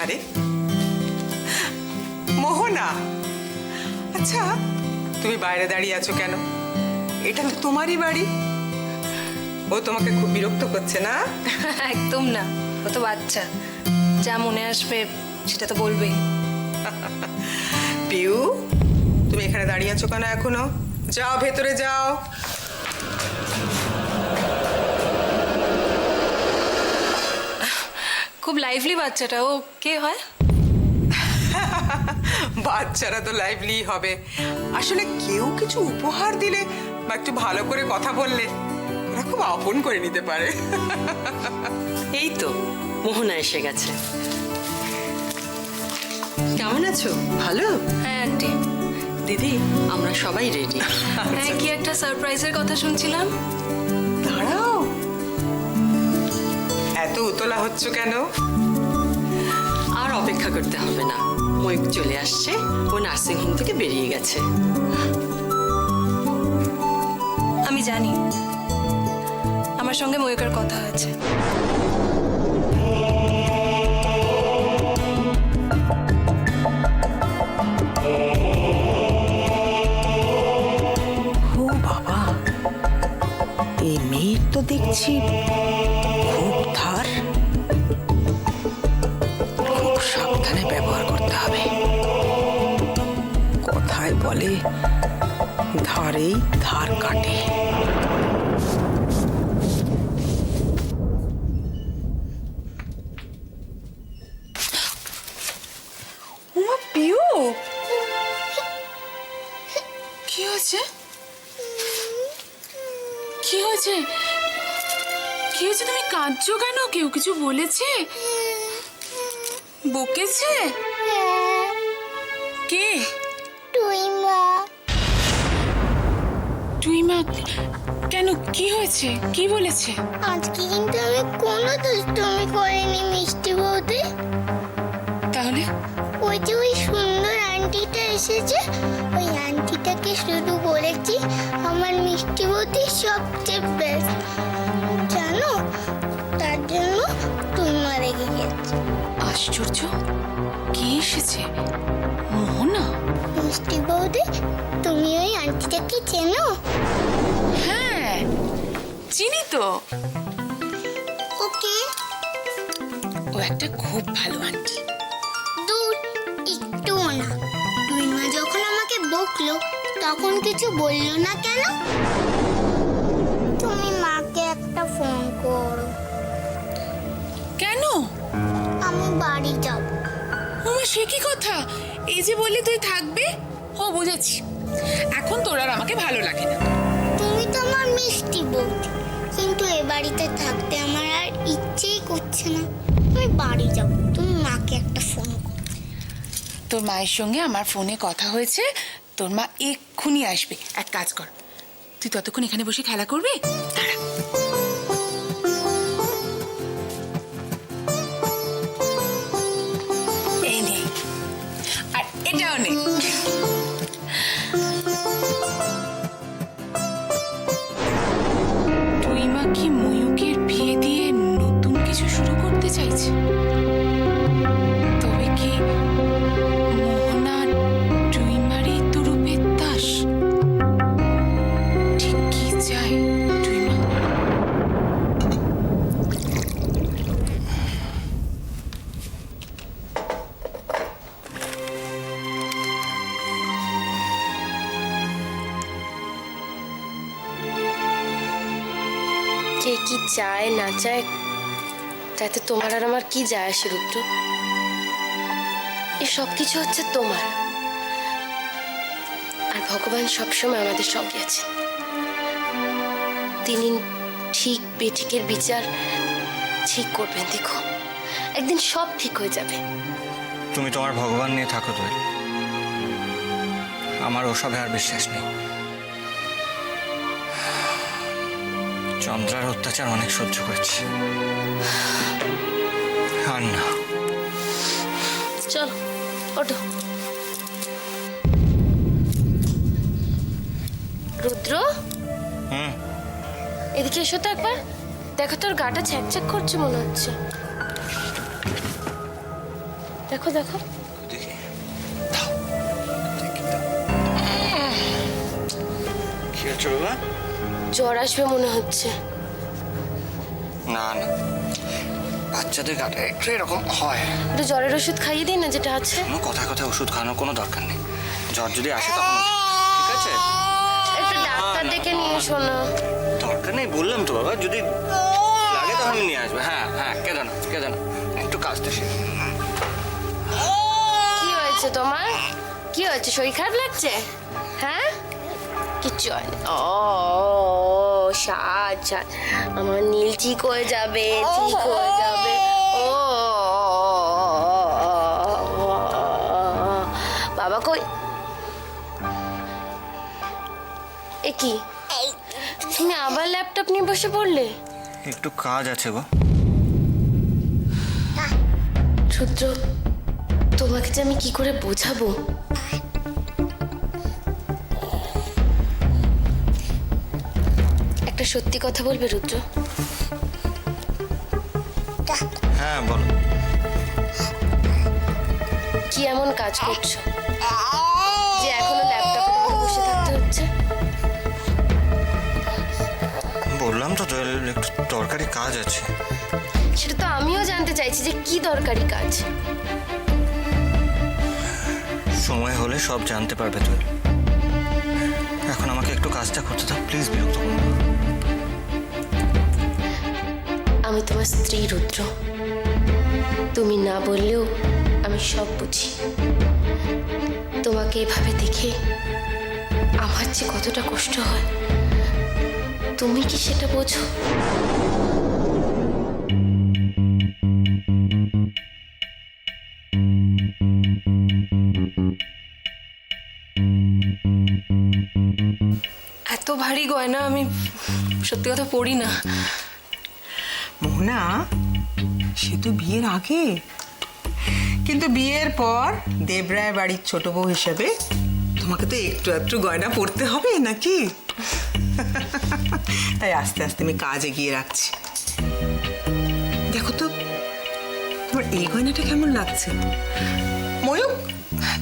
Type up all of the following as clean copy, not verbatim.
আরে মোহনা, আচ্ছা তুমি বাইরে দাঁড়িয়ে আছো কেন? এটা তো তোমারই বাড়ি। ও তোমাকে খুব বিরক্ত করছে না? একদম না, ও তো বাচ্চা, যা মনে আসবে সেটা তো বলবেই। পিউ, তুমি এখানে দাঁড়িয়ে আছো কেন এখনো? যাও ভেতরে যাও। খুব লাইভলি বাচ্চাটা, ও কে হয়? বাচ্চারা তো লাইভলি হবে। আসলে কেউ কিছু উপহার দিলে বা একটু ভালো করে কথা বললে ওরা খুব আপন করে নিতে পারে। এই তো মোহনা এসে গেছে। কেমন আছো? ভালো? হ্যাঁ আন্টি। দিদি, আমরা সবাই রেডি। হ্যাঁ, কি একটা সারপ্রাইজের কথা শুনছিলাম। দাঁড়াও, এত উতলা হচ্ছ কেন? আর অপেক্ষা করতে হবে না, ময়ূক চলে আসছে, ও নার্সিং হোম থেকে বেরিয়ে গেছে। আমি জানি, আমার সঙ্গে ময়ূকের কথা হয়েছে। ও বাবা, এই মেয়ের তো দেখছি খুব ধার। খুব সাবধানে ব্যবহার করতে হবে। কথায় বলে ধারেই ধার কাটে। ওমা পিউ, কি হয়েছে? কি হয়েছে? কি হয়েছে? তুমি কাঁদছো কেন? কেউ কিছু বলেছে? বকেছে? কে? টুইমা। কেন, কি হয়েছে? কি বলেছে? আজকে কিন্তু আমি কোনো দুষ্টুমি করিনি মিষ্টি বৌদি। তাহলে? ওই যে ওই সুন্দর আন্টিটা এসেছে, ওই আন্টিটাকে শুধু বলেছি আমার মিষ্টি বৌদি সবচেয়ে বেস্ট, জানো? তার জন্য টুইমা রেগে গেছে। আশ্চর্য, কে এসেছে? মোহনা? মিষ্টি বৌদি, তুমি ওই আন্টিটাকে চেনো? হ্যাঁ, চিনি তো। ওকে, ও একটা খুব ভালো আন্টি। দূর, একটুও না। টুইমা যখন আমাকে বকলো তখন কিছু বললো না কেন? তুমি মাকে একটা ফোন করো। কেন? আমি বাড়ি যাব। ওমা, সে কি কথা? এই যে বললি তুই থাকবে। ও বুঝেছি, এখন তোর আর আমাকে ভালো লাগে না। তুমি তো আমার মিষ্টি বৌদি, কিন্তু এ বাড়িতে থাকতে আমার আর ইচ্ছেই করছে না। আমি বাড়ি যাব, তুমি মাকে একটা ফোন করো। তোর মায়ের সঙ্গে আমার ফোনে কথা হয়েছে, তোর মা এক্ষুনি আসবে। এক কাজ কর, তুই ততক্ষণ এখানে বসে খেলা করবি। দাঁড়া। এই নে, আর এটাও নে। টুইমা কি ময়ূকের বিয়ে দিয়ে নতুন কিছু শুরু করতে চাইছে? তবে কি মোহনা টুইমারই তো রূপের তাস? ঠিক কি চাই টুইমা? কে কি চায় না চায় তাতে তোমার আর আমার কি যায় আসে রুদ্র? এই সব কিছু হচ্ছে তোমার, আর ভগবান সবসময় আমাদের সঙ্গে আছে। তিনি ঠিক বেঠিকের বিচার ঠিক করবেন। দেখো, একদিন সব ঠিক হয়ে যাবে। তুমি তোমার ভগবান নিয়ে থাকো দোয়েল, আমার ওসবে আর বিশ্বাস নেই। চন্দ্রার অত্যাচার অনেক সহ্য করেছি, আর না। চলো ওঠো। রুদ্র, এদিকে এসো তো একবার। দেখো, তোর গাটা ছ্যাঁক ছ্যাঁক করছে মনে হচ্ছে। দেখো দেখো। দেখি দাও, দেখি দাও। কি হচ্ছে বাবা? জ্বর আসবে মনে হচ্ছে। না না, বাচ্চাদের গাটা একটু এরকম হয়। একটু জ্বরের ওষুধ খাইয়ে দিই না যেটা আছে। কোনো কথায় কথায় ওষুধ খাওয়ানোর কোনো দরকার নেই। জ্বর যদি আসে তখন ঠিক আছে, একটু ডাক্তার ডেকে নিয়ে এসো না। দরকার নেই বললাম তো বাবা, যদি লাগে তখন আমি নিয়ে আসবো। হ্যাঁ হ্যাঁ, কেঁদো না কেঁদো না, একটু কাজটা শেষ। কি হয়েছে তোমার? কি হয়েছে? শরীর খারাপ লাগছে? হ্যাঁ, কিচ্ছু হয়নি। ও সাজ সাজ, আমার নীল ঠিক হয়ে যাবে, ঠিক হয়ে যাবে। ও বাবা কই? এ কি, তুমি আবার ল্যাপটপ নিয়ে বসে পড়লে? একটু কাজ আছে গো। রুদ্র, তোমাকে যে আমি কি করে বোঝাবো? একটা সত্যি কথা বলবে রুদ্র? হ্যাঁ বলো। কি এমন কাজ করছো যে এখনো ল্যাপটপে তোমাকে বসে থাকতে হচ্ছে? বললাম তো দোয়েল, একটু দরকারি কাজ আছে। সেটা তো আমিও জানতে চাইছি যে কি দরকারি কাজ। সময় হলে সব জানতে পারবে তুই। এখন আমাকে একটু কাজটা করতে দাও প্লিজ, বিরক্ত করো না। আমি তোমার স্ত্রী রুদ্র, তুমি না বললেও আমি সব বুঝি। তোমাকে এভাবে দেখে আমার যে কতটা কষ্ট হয়, তুমি কি সেটা বোঝো? এত ভারী গয়না আমি সত্যি কথা পড়ি না। মোহনা, সে তো বিয়ের আগে, কিন্তু বিয়ের পর দেবরায় বাড়ির ছোট বউ হিসেবে তোমাকে তো একটু একটু গয়না পরতে হবে নাকি? তাই আস্তে আস্তে আমি কাজ এগিয়ে রাখছি। দেখো তো তোমার এই গয়নাটা কেমন লাগছে? ময়ূক,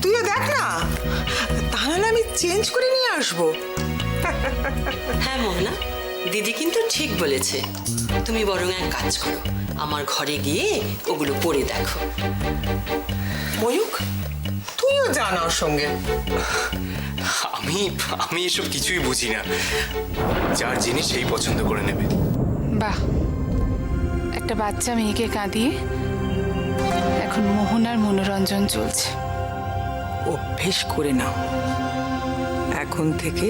তুইও দেখ না, তাহলে আমি চেঞ্জ করে নিয়ে আসবো। হ্যাঁ মোহনা, দিদি কিন্তু ঠিক বলেছে। তুমি বরং এক কাজ করো, আমার ঘরে গিয়ে ওগুলো পরে দেখো। ময়ূক, তুইও জান ওর সঙ্গে। আমি আমি এসব কিছুই বুঝি না, যার জিনিস সেই পছন্দ করে নেবে। বাহ, একটা বাচ্চা মেয়েকে কাঁদিয়ে এখন মোহনার মনোরঞ্জন চলছে। অভ্যেস করে নাও, এখন থেকে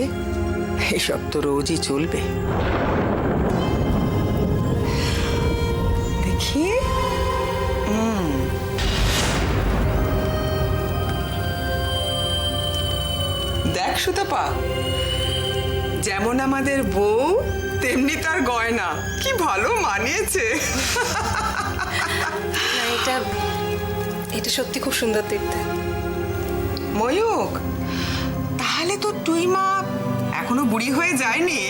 এসব তো রোজই চলবে। দেখি, দেখ সুতপা, যেমন আমাদের বউ তেমনি তার গয়না, কি ভালো মানিয়েছে। না, এটা সত্যি খুব সুন্দর দেখতে। ময়ূক, তাহলে তো তুই মা এখনো বুড়ি হয়ে যায়নি।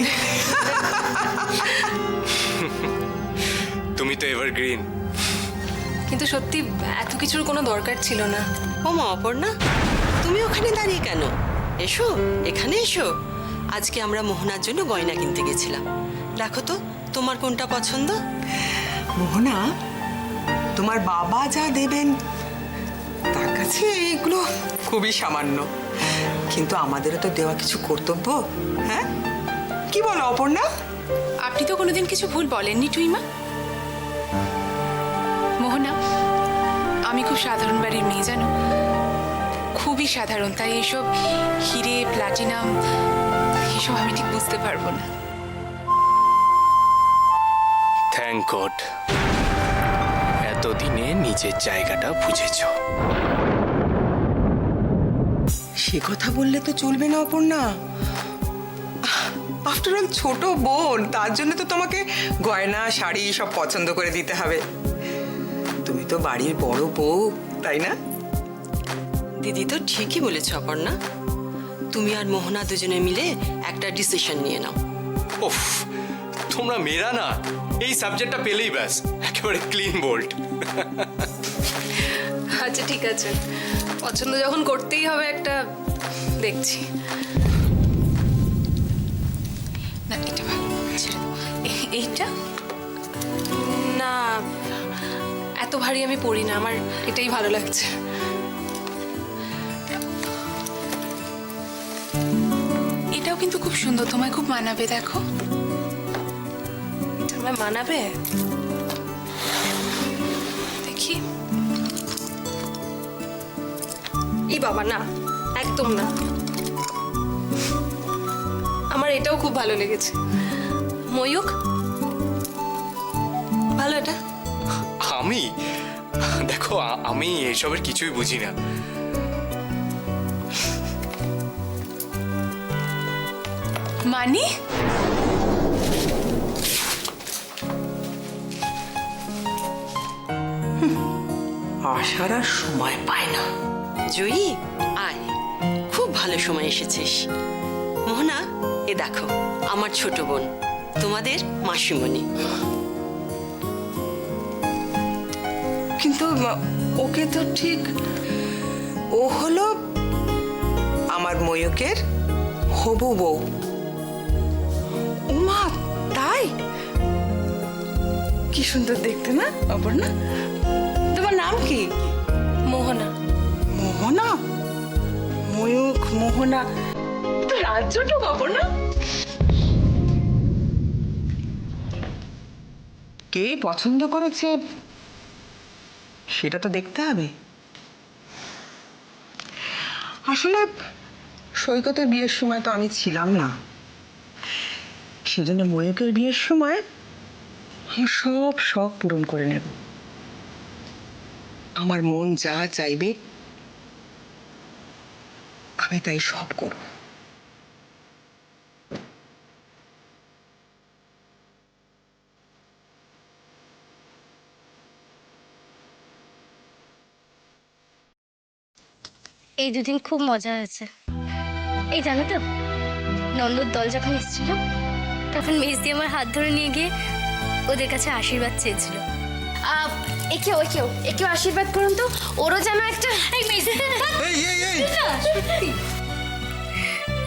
তুমি তো এভারগ্রিন। কিন্তু সত্যি এত কিছুর কোনো দরকার ছিল না। ও মা অপর্ণা, তুমি ওখানে দাঁড়িয়ে কেন? এসো, এখানে এসো। আজকে আমরা মোহনার জন্য গয়না কিনতে গেছিলাম। দেখো তো তোমার কোনটা পছন্দ। মোহনা, তোমার বাবা যা দেবেন তার কাছে এইগুলো খুবই সামান্য, কিন্তু আমাদেরও তো দেওয়া কিছু কর্তব্য। হ্যাঁ, কি বলো অপর্ণা? আপনি তো কোনোদিন কিছু ভুল বলেননি টুইমা। মোহনা, আমি খুব সাধারণ বাড়ির মেয়ে জানো, খুবই সাধারণ, তাই এসব হিরে প্লাটিনাম এসব আমি ঠিক বুঝতে পারবো না। থ্যাংক গড, এতদিনে নিজের জায়গাটা বুঝেছো। সে কথা বললে তো চলবে না অপর্ণা। আফটার অল ছোট বোন, তার জন্য তো তোমাকে গয়না শাড়ি সব পছন্দ করে দিতে হবে। তুমি তো বাড়ির বড় বউ, তাই না? দিদি তো ঠিকই বলেছ অপর্ণা। তুমি আর মোহনা দুজনে মিলে একটা ডিসিশন নিয়ে নাও। ওফ, তোমরা মেয়েরা না এই সাবজেক্টটা পেলেই ব্যাস একেবারে ক্লিন বোল্ড। আচ্ছা ঠিক আছে, পছন্দ যখন করতেই হবে একটা দেখছি। না এটা ভালো, ছেড়ে দাও। এইটা না, এত ভারী আমি পরি না, আমার এটাই ভালো লাগছে। এটাও কিন্তু খুব সুন্দর, তোমায় খুব মানাবে, দেখো। এটা আমায় মানাবে? দেখি। এই বাবা, না একদম না, আমার এটাও খুব ভালো লেগেছে। ময়ূক, ভালো এটা? আমি দেখো, আমি এসবের কিছুই বুঝি না। মানে আসার আর সময় পায় না। জয়ী, আয়, খুব ভালো সময় এসেছিস। মোহনা, এ দেখো আমার ছোট বোন, তোমাদের মাসিমণি। কিন্তু ওকে তো ঠিক, ও হলো আমার ময়ূকের হবু বউ। উমা, তাই? কি সুন্দর দেখতে না অপর্ণা? তোমার নাম কি? মোহনা। মোহনা? ময়ূক, মোহনা, তো রাজ্যটা অপর্ণা। কে পছন্দ করেছে সেটা তো দেখতে হবে। আসলে সৈকতের বিয়ের সময় তো আমি ছিলাম না, সেজন্য ময়ূকের বিয়ের সময় আমি সব শখ পূরণ করে নেব। আমার মন যা চাইবে আমি তাই সব করব। এই দুদিন খুব মজা হয়েছে। এই জানো তো, নন্দর দল যখন এসেছিল তখন মেজদি আমার হাত ধরে নিয়ে গিয়ে ওদের কাছে আশীর্বাদ চেয়েছিল। একেও আশীর্বাদ করুন তো, ওরও যেন একটা।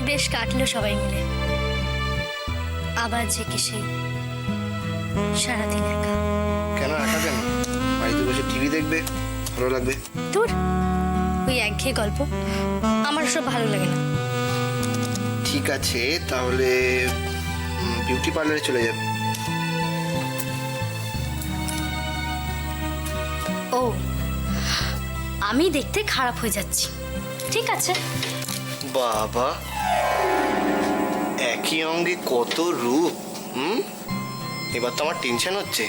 বেশ কাটলো সবাই মিলে। আবার যে কি সেই সারাদিন একা। কেন একা কেন? বাড়িতে বসে টিভি দেখবে, ভালো লাগবে। দূর, ওই একঘেয়ে গল্প আমার সব ভালো লাগে না। ঠিক আছে, তাহলে বিউটি পার্লারে চলে যাবে। ও, আমি দেখতে খারাপ হয়ে যাচ্ছি, ঠিক আছে। বাবা, একই অঙ্গে কত রূপ। এবার তো আমার টেনশন হচ্ছে।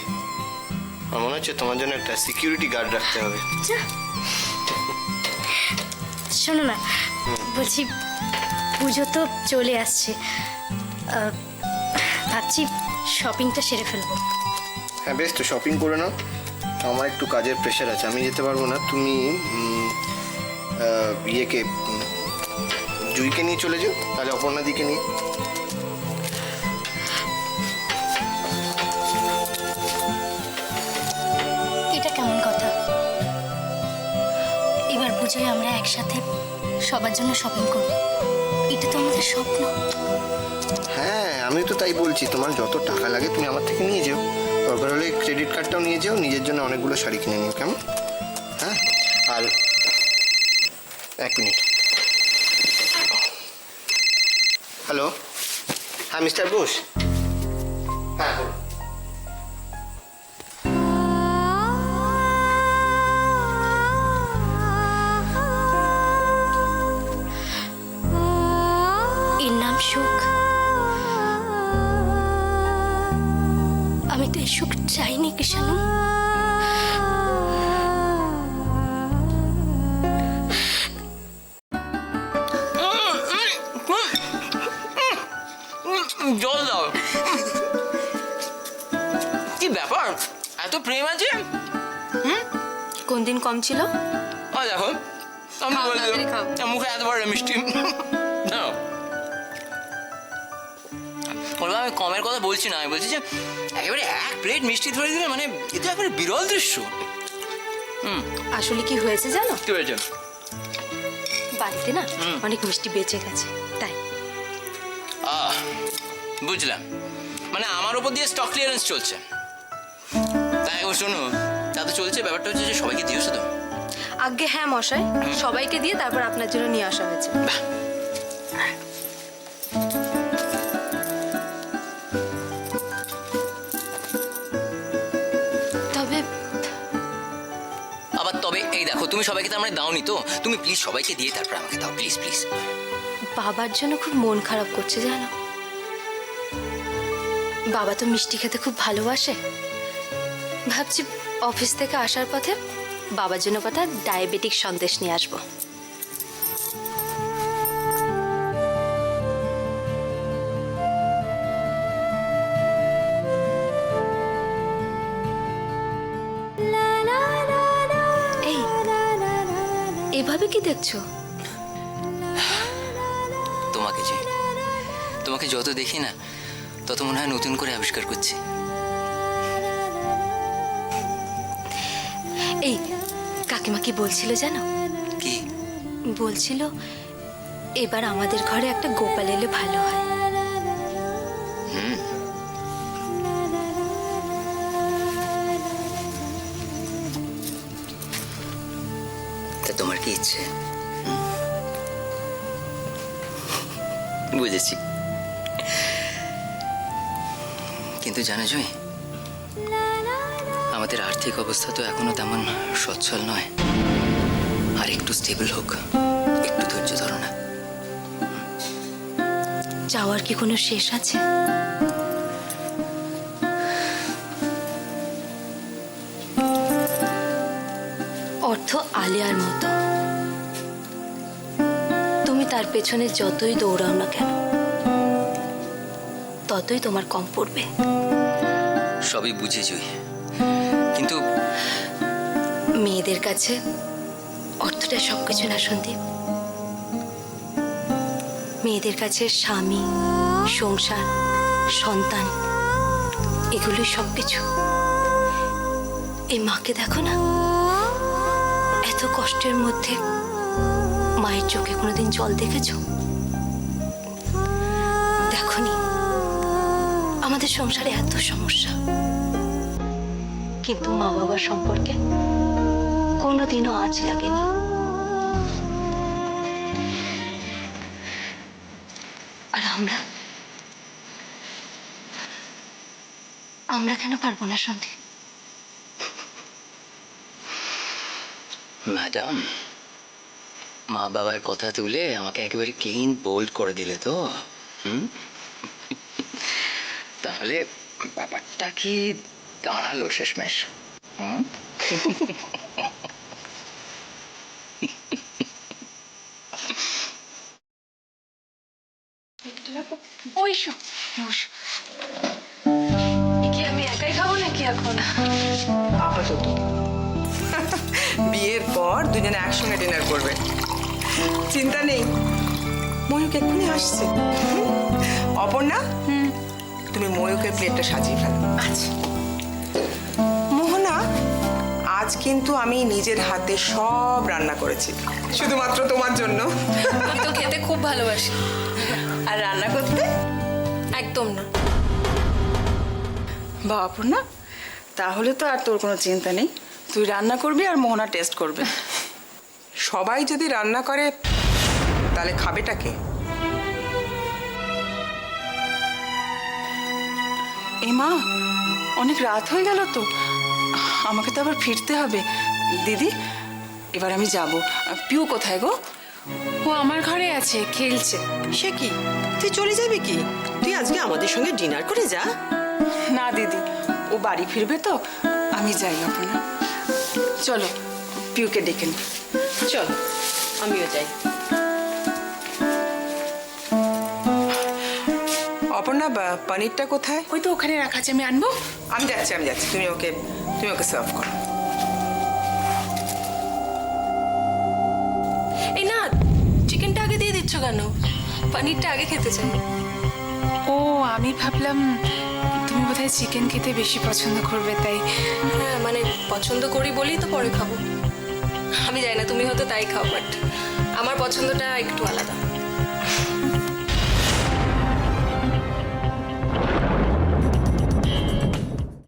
আমার মনে হচ্ছে তোমার জন্য একটা সিকিউরিটি গার্ড রাখতে হবে। শোনো না, বলছি পুজো তো চলে আসছে, ভাবছি শপিংটা সেরে ফেলবো। হ্যাঁ বেশ, তো শপিং করে নাও। আমার একটু কাজের প্রেশার আছে, আমি যেতে পারবো না। তুমি ইয়েকে, জুইকে নিয়ে চলে যাও, তাহলে অপর্ণা দিকে নিয়ে। এটা কেমন কথা? এবার পুজোয় আমরা একসাথে সবার জন্য শপিং করব, এটা তো আমাদের স্বপ্ন। হ্যাঁ, আমি তো তাই বলছি, তোমার যত টাকা লাগে তুমি আমার থেকে নিয়ে যাও। দরকার হলে ক্রেডিট কার্ডটাও নিয়ে যাও, নিজের জন্য অনেকগুলো শাড়ি কিনে নিও, কেমন? হ্যাঁ, আর এক মিনিট। হ্যালো, হ্যাঁ মিস্টার বোস। হ্যাঁ বলুন। এর নাম সুখ। আমি তো এই সুখ চাইনি কৃষাণু। জল দাও। কি ব্যাপার, এত প্রেম আছে? কোন দিন কম ছিল? দেখো, আমি খাও, বলে তাড়াতাড়ি খাও। দিলাম, মুখে এত বড় মিষ্টি। দাও। বলবো, আমি কমের কথা বলছি না, আমি বলছি যে একেবারে এক প্লেট মিষ্টি ধরে দিলে, মানে এটা একেবারে বিরল দৃশ্য। আসলে কি হয়েছে জানো, কি হয়েছে? বাড়িতে না অনেক মিষ্টি বেঁচে গেছে, তাই। বুঝলাম, মানে আমার ওপর দিয়ে স্টক ক্লিয়ারেন্স চলছে, তাই ও শোনো, তা তো চলছে, ব্যাপারটা হচ্ছে যে সবাইকে দিয়েছো তো? আগে হ্যাঁ মশাই, সবাইকে দিয়ে তারপর আপনার জন্য নিয়ে আসা হয়েছে। তবে আবার তবে এই দেখো, তুমি সবাইকে তো আমরা দাওনি তো, তুমি প্লিজ সবাইকে দিয়ে তারপর আমাকে দাও, প্লিজ প্লিজ। বাবার জন্য খুব মন খারাপ করছে জানো, বাবা তো মিষ্টি খেতে খুব ভালোবাসে। ভাবছি অফিস থেকে আসার পথে বাবার জন্য কথা ডায়াবেটিক সন্দেশ নিয়ে আসবো। এই এভাবে কি দেখছো? তোমাকে যত দেখি না তত মনে হয় নতুন করে আবিষ্কার করছি। এই কাকিমা কি বলছিল জানো? কি বলছিল এবার আমাদের ঘরে একটা গোপাল এলে ভালো হয়। তা তোমার কি ইচ্ছে? বুঝেছি, কিন্তু জানো জয়, আমাদের আর্থিক অবস্থা তো এখনো তেমন সচ্ছল নয়, আর একটু স্টেবল হোক, একটু ধৈর্য ধরো না। যাওয়ার কি কোনো শেষ আছে? অর্থ আলিয়ার মতো, তুমি তার পেছনে যতই দৌড়াও না কেন ততই তোমার কম পড়বে। সবই বুঝে জয়, কিন্তু মেয়েদের কাছে অর্থটা সবকিছু না সন্দীপ। মেয়েদের কাছে স্বামী, সংসার, সন্তান এগুলোই সবকিছু। এই মাকে দেখো না, এত কষ্টের মধ্যে মায়ের চোখে কোনোদিন জল দেখেছ? দেখনি আমাদের সংসারে এত সমস্যা, কিন্তু মা বাবার সম্পর্কে কোনোদিনও আঁচ লাগেনি। আর আমরা কেন পারবো না সন্দীপ? ম্যাডাম, মা বাবার কথা তুলে আমাকে একেবারে ক্লিন বোল্ড করে দিলে তো। তাহলে ব্যাপারটা কি দাঁড়ালো শেষমেশ? ওই কি আমি একাই খাবো নাকি এখন? আপাতত বিয়ের পর দুজনে একসঙ্গে ডিনার করবে, চিন্তা নেই। ময়ূক এক্ষুনি আসছে। অপর্ণা, তুমি ময়ূকের প্লেটটা সাজিয়ে ফেলো। আচ্ছা। মোহনা, আজ কিন্তু আমি নিজের হাতে সব রান্না করেছি, শুধুমাত্র তোমার জন্য। আমি তো খেতে খুব ভালোবাসি, আর রান্না করতে একদম না। বা অপর্ণা, তাহলে তো আর তোর কোনো চিন্তা নেই, তুই রান্না করবি আর মোহনা টেস্ট করবে। সবাই যদি রান্না করে তাহলে খাবেটা কে? এ মা, অনেক রাত হয়ে গেল তো, আমাকে তো আবার ফিরতে হবে। দিদি, এবার আমি যাব। পিউ কোথায় গো? ও আমার ঘরে আছে, খেলছে। সে কি, তুই চলে যাবি কি? তুই আজকে আমাদের সঙ্গে ডিনার করে যা। না দিদি, ও বাড়ি ফিরবে তো, আমি যাই। অপর্ণা চলো, পিউকে ডেকে নি। চল, আমিও যাই। অপর্ণা, পনিরটা কোথায়? ওই তো ওখানে রাখা আছে, আমি আনবো। আমি যাচ্ছি, তুমি ওকে সার্ভ করো। এই না, চিকেনটা আগে দিয়ে দিচ্ছ কেন? পনিরটা আগে খেতে চাই। ও, আমি ভাবলাম তুমি বোধহয় চিকেন খেতে বেশি পছন্দ করবে, তাই। হ্যাঁ, মানে পছন্দ করি বলেই তো পরে খাবো। আমি জানি না, তুমি হয়তো তাই খাও, বাট আমার পছন্দটা একটু আলাদা।